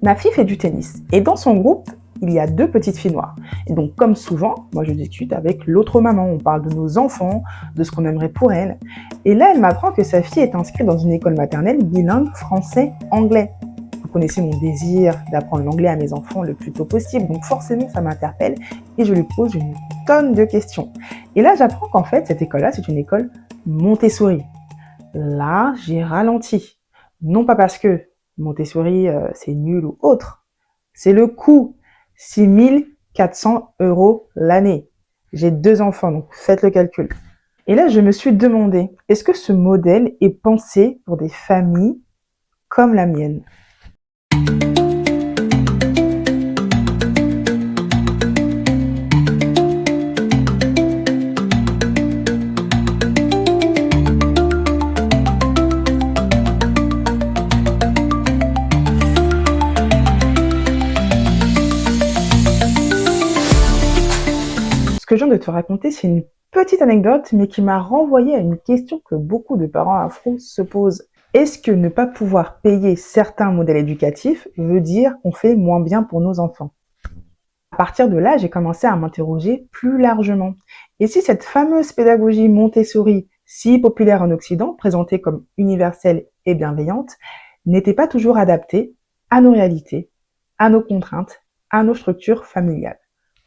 Ma fille fait du tennis et dans son groupe, il y a 2 petites filles noires. Et donc, comme souvent, moi je discute avec l'autre maman. On parle de nos enfants, de ce qu'on aimerait pour elles. Et là, elle m'apprend que sa fille est inscrite dans une école maternelle bilingue français-anglais. Vous connaissez mon désir d'apprendre l'anglais à mes enfants le plus tôt possible, donc forcément ça m'interpelle et je lui pose une tonne de questions. Et là, j'apprends qu'en fait, cette école-là, c'est une école Montessori. Là, j'ai ralenti. Non pas parce que Montessori, c'est nul ou autre. C'est le coût. 6 400 € l'année. J'ai 2 enfants, donc faites le calcul. Et là, je me suis demandé, est-ce que ce modèle est pensé pour des familles comme la mienne ? Ce que je viens de te raconter, c'est une petite anecdote, mais qui m'a renvoyé à une question que beaucoup de parents afro se posent. Est-ce que ne pas pouvoir payer certains modèles éducatifs veut dire qu'on fait moins bien pour nos enfants ? À partir de là, j'ai commencé à m'interroger plus largement. Et si cette fameuse pédagogie Montessori, si populaire en Occident, présentée comme universelle et bienveillante, n'était pas toujours adaptée à nos réalités, à nos contraintes, à nos structures familiales ?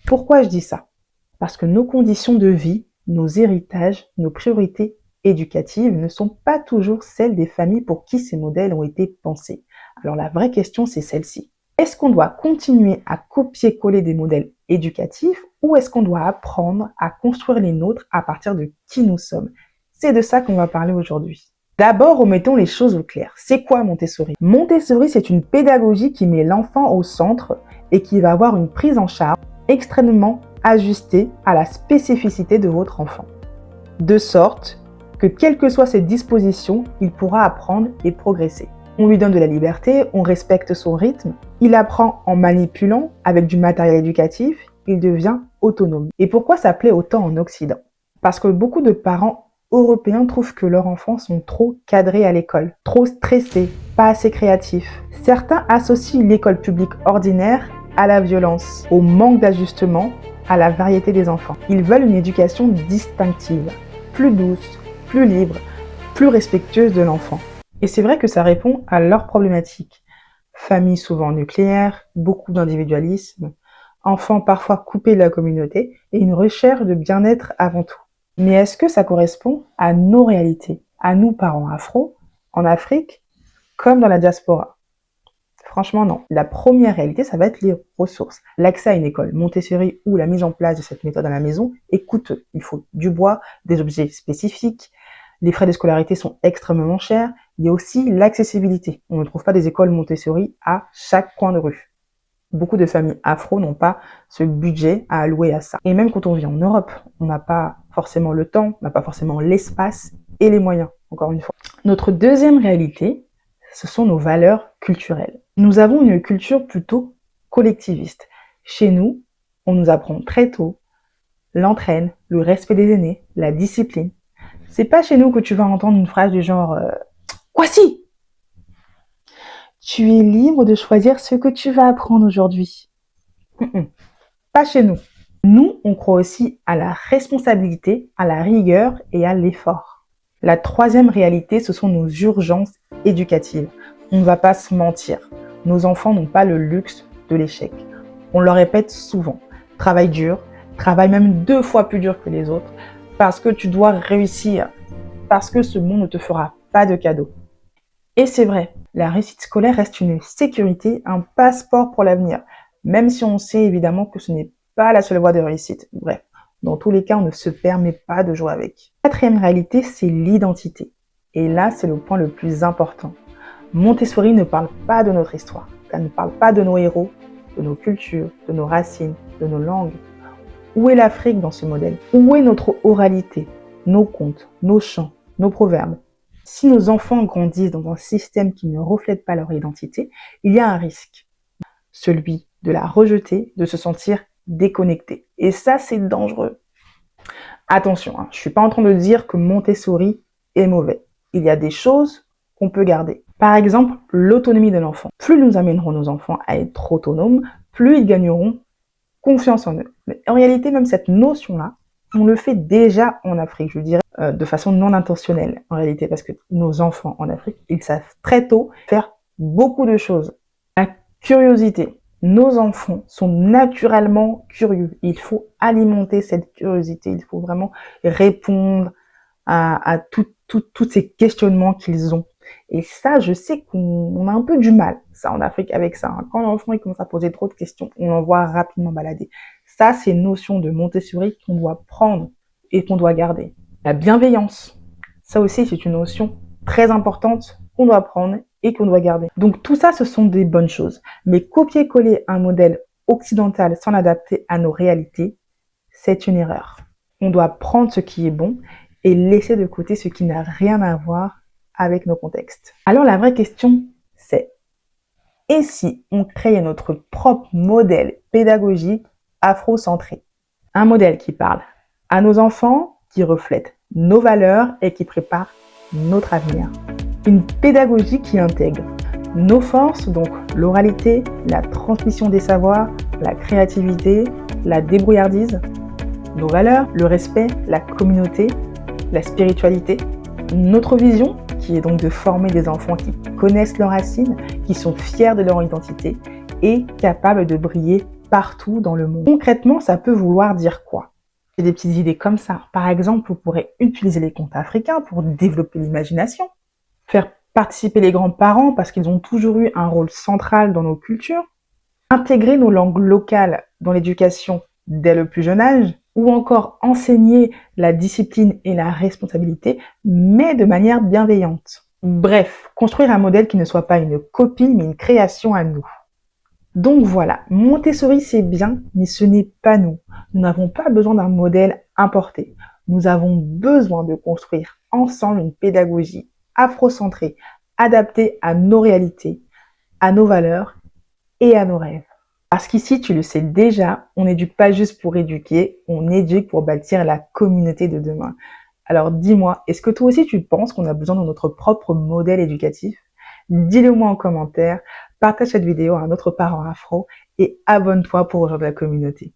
Pourquoi je dis ça ? Parce que nos conditions de vie, nos héritages, nos priorités éducatives ne sont pas toujours celles des familles pour qui ces modèles ont été pensés. Alors la vraie question, c'est celle-ci. Est-ce qu'on doit continuer à copier-coller des modèles éducatifs ou est-ce qu'on doit apprendre à construire les nôtres à partir de qui nous sommes ? C'est de ça qu'on va parler aujourd'hui. D'abord, remettons les choses au clair. C'est quoi Montessori ? Montessori, c'est une pédagogie qui met l'enfant au centre et qui va avoir une prise en charge extrêmement ajustée à la spécificité de votre enfant. De sorte que, quelles que soient ses dispositions, il pourra apprendre et progresser. On lui donne de la liberté, on respecte son rythme, il apprend en manipulant avec du matériel éducatif, il devient autonome. Et pourquoi ça plaît autant en Occident ? Parce que beaucoup de parents européens trouvent que leurs enfants sont trop cadrés à l'école, trop stressés, pas assez créatifs. Certains associent l'école publique ordinaire à la violence, au manque d'ajustement, à la variété des enfants. Ils veulent une éducation distinctive, plus douce, plus libre, plus respectueuse de l'enfant. Et c'est vrai que ça répond à leurs problématiques. Famille souvent nucléaire, beaucoup d'individualisme, enfants parfois coupés de la communauté et une recherche de bien-être avant tout. Mais est-ce que ça correspond à nos réalités, à nous parents afro, en Afrique, comme dans la diaspora ? Franchement, non. La première réalité, ça va être les ressources. L'accès à une école Montessori ou la mise en place de cette méthode à la maison est coûteux. Il faut du bois, des objets spécifiques. Les frais de scolarité sont extrêmement chers. Il y a aussi l'accessibilité. On ne trouve pas des écoles Montessori à chaque coin de rue. Beaucoup de familles afro n'ont pas ce budget à allouer à ça. Et même quand on vit en Europe, on n'a pas forcément le temps, on n'a pas forcément l'espace et les moyens, encore une fois. Notre deuxième réalité, ce sont nos valeurs culturelles. Nous avons une culture plutôt collectiviste. Chez nous, on nous apprend très tôt l'entraîne, le respect des aînés, la discipline. C'est pas chez nous que tu vas entendre une phrase du genre « Quoi si ?» Tu es libre de choisir ce que tu vas apprendre aujourd'hui. Pas chez nous. Nous, on croit aussi à la responsabilité, à la rigueur et à l'effort. La troisième réalité, ce sont nos urgences éducatives. On ne va pas se mentir. Nos enfants n'ont pas le luxe de l'échec. On leur répète souvent. Travaille dur, travaille même 2 fois plus dur que les autres, parce que tu dois réussir, parce que ce monde ne te fera pas de cadeaux. Et c'est vrai, la réussite scolaire reste une sécurité, un passeport pour l'avenir, même si on sait évidemment que ce n'est pas la seule voie de réussite. Bref, dans tous les cas, on ne se permet pas de jouer avec. La quatrième réalité, c'est l'identité. Et là, c'est le point le plus important. Montessori ne parle pas de notre histoire. Elle ne parle pas de nos héros, de nos cultures, de nos racines, de nos langues. Où est l'Afrique dans ce modèle ? Où est notre oralité, nos contes, nos chants, nos proverbes ? Si nos enfants grandissent dans un système qui ne reflète pas leur identité, il y a un risque, celui de la rejeter, de se sentir déconnecté. Et ça, c'est dangereux. Attention, je ne suis pas en train de dire que Montessori est mauvais. Il y a des choses qu'on peut garder. Par exemple, l'autonomie de l'enfant. Plus nous amènerons nos enfants à être autonomes, plus ils gagneront confiance en eux. Mais en réalité, même cette notion-là, on le fait déjà en Afrique, je dirais, de façon non intentionnelle, en réalité, parce que nos enfants en Afrique, ils savent très tôt faire beaucoup de choses. La curiosité. Nos enfants sont naturellement curieux. Il faut alimenter cette curiosité. Il faut vraiment répondre à tous ces questionnements qu'ils ont. Et ça, je sais qu'on a un peu du mal, ça, en Afrique, avec ça. Quand l'enfant il commence à poser trop de questions, on l'envoie rapidement balader. Ça, c'est une notion de Montessori qu'on doit prendre et qu'on doit garder. La bienveillance. Ça aussi, c'est une notion très importante qu'on doit prendre et qu'on doit garder. Donc tout ça, ce sont des bonnes choses. Mais copier-coller un modèle occidental sans l'adapter à nos réalités, c'est une erreur. On doit prendre ce qui est bon et laisser de côté ce qui n'a rien à voir avec nos contextes. Alors la vraie question, c'est: et si on créait notre propre modèle pédagogique afro-centré? Un modèle qui parle à nos enfants, qui reflète nos valeurs et qui prépare notre avenir. Une pédagogie qui intègre nos forces, donc l'oralité, la transmission des savoirs, la créativité, la débrouillardise, nos valeurs, le respect, la communauté, la spiritualité, notre vision, qui est donc de former des enfants qui connaissent leurs racines, qui sont fiers de leur identité et capables de briller partout dans le monde. Concrètement, ça peut vouloir dire quoi? J'ai des petites idées comme ça. Par exemple, vous pourrez utiliser les contes africains pour développer l'imagination, faire participer les grands-parents parce qu'ils ont toujours eu un rôle central dans nos cultures, intégrer nos langues locales dans l'éducation dès le plus jeune âge, ou encore enseigner la discipline et la responsabilité, mais de manière bienveillante. Bref, construire un modèle qui ne soit pas une copie, mais une création à nous. Donc voilà, Montessori c'est bien, mais ce n'est pas nous. Nous n'avons pas besoin d'un modèle importé. Nous avons besoin de construire ensemble une pédagogie afrocentrée, adaptée à nos réalités, à nos valeurs et à nos rêves. Parce qu'ici, tu le sais déjà, on n'éduque pas juste pour éduquer, on éduque pour bâtir la communauté de demain. Alors dis-moi, est-ce que toi aussi tu penses qu'on a besoin de notre propre modèle éducatif? Dis-le moi en commentaire, partage cette vidéo à un autre parent afro et abonne-toi pour rejoindre la communauté.